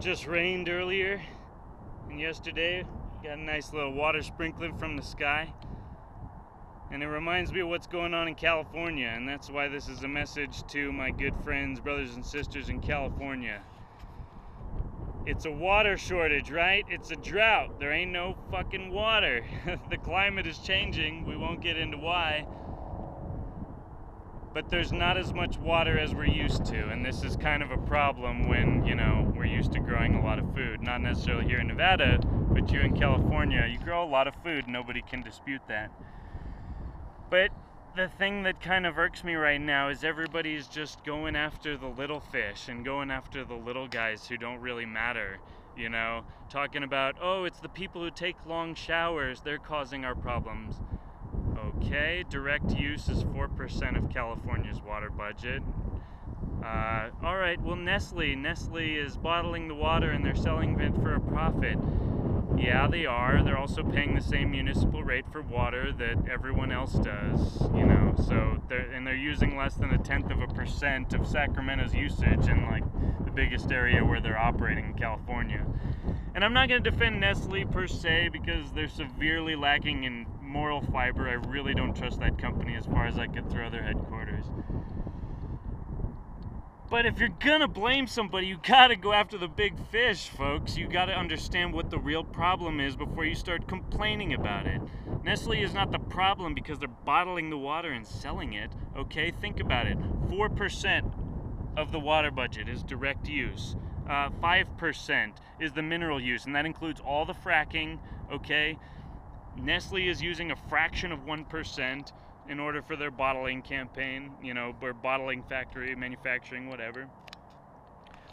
Just rained earlier, and yesterday got a nice little water sprinkling from the sky. And it reminds me of what's going on in California, and that's why this is a message to my good friends, brothers and sisters in California. It's a water shortage, right? It's a drought. There ain't no fucking water. The climate is changing. We won't get into why. But there's not as much water as we're used to, and this is kind of a problem when, we're used to growing a lot of food. Not necessarily here in Nevada, but you in California, you grow a lot of food. Nobody can dispute that. But the thing that kind of irks me right now is everybody's just going after the little fish and going after the little guys who don't really matter, talking about, oh, it's the people who take long showers, they're causing our problems. Okay, direct use is 4% of California's water budget. All right, well, Nestle is bottling the water and they're selling it for a profit. Yeah, they are. They're also paying the same municipal rate for water that everyone else does, so they're using less than 0.1% of Sacramento's usage in like the biggest area where they're operating in California. And I'm not going to defend Nestle per se because they're severely lacking in moral fiber. I really don't trust that company as far as I could throw their headquarters. But if you're gonna blame somebody, you gotta go after the big fish, folks. You gotta understand what the real problem is before you start complaining about it. Nestle is not the problem because they're bottling the water and selling it, okay? Think about it. 4% of the water budget is direct use. 5% is the mineral use, and that includes all the fracking, okay? Nestle is using a fraction of 1% in order for their bottling campaign, or bottling factory, manufacturing, whatever.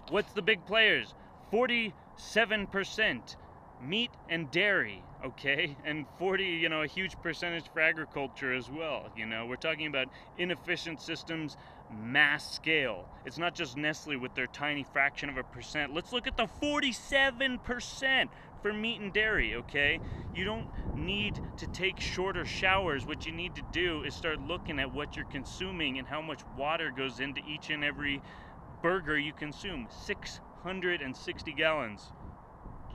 What's the big players? 47% meat and dairy, okay? And 40, a huge percentage for agriculture as well, We're talking about inefficient systems, mass scale. It's not just Nestle with their tiny fraction of a percent. Let's look at the 47% for meat and dairy, okay? You don't need to take shorter showers. What you need to do is start looking at what you're consuming and how much water goes into each and every burger you consume. 660 gallons,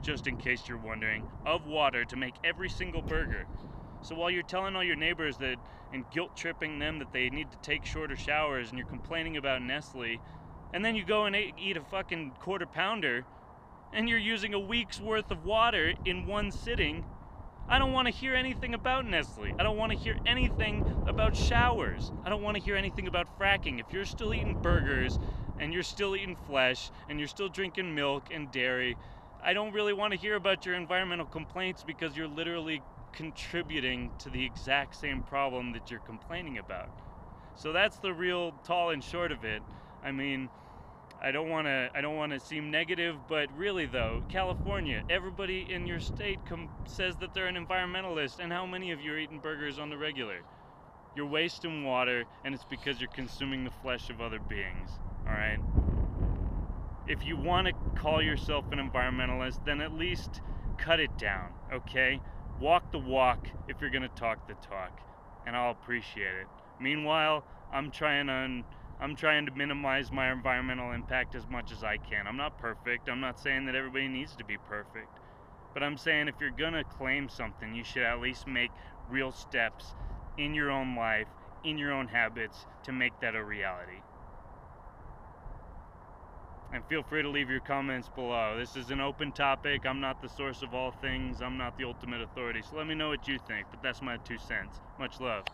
just in case you're wondering, of water to make every single burger. So while you're telling all your neighbors that and guilt tripping them that they need to take shorter showers, and you're complaining about Nestle, and then you go and eat a fucking quarter pounder and you're using a week's worth of water in one sitting, I don't want to hear anything about Nestle. I don't want to hear anything about showers. I don't want to hear anything about fracking. If you're still eating burgers and you're still eating flesh and you're still drinking milk and dairy, I don't really want to hear about your environmental complaints because you're literally contributing to the exact same problem that you're complaining about. So that's the real tall and short of it. I mean, I don't want to seem negative, but really though, California, everybody in your state says that they're an environmentalist, and how many of you are eating burgers on the regular? You're wasting water, and it's because you're consuming the flesh of other beings, all right? If you want to call yourself an environmentalist, then at least cut it down, okay? Walk the walk if you're going to talk the talk, and I'll appreciate it. Meanwhile, I'm trying to minimize my environmental impact as much as I can. I'm not perfect. I'm not saying that everybody needs to be perfect. But I'm saying if you're going to claim something, you should at least make real steps in your own life, in your own habits, to make that a reality. And feel free to leave your comments below. This is an open topic. I'm not the source of all things. I'm not the ultimate authority. So let me know what you think. But that's my 2 cents. Much love.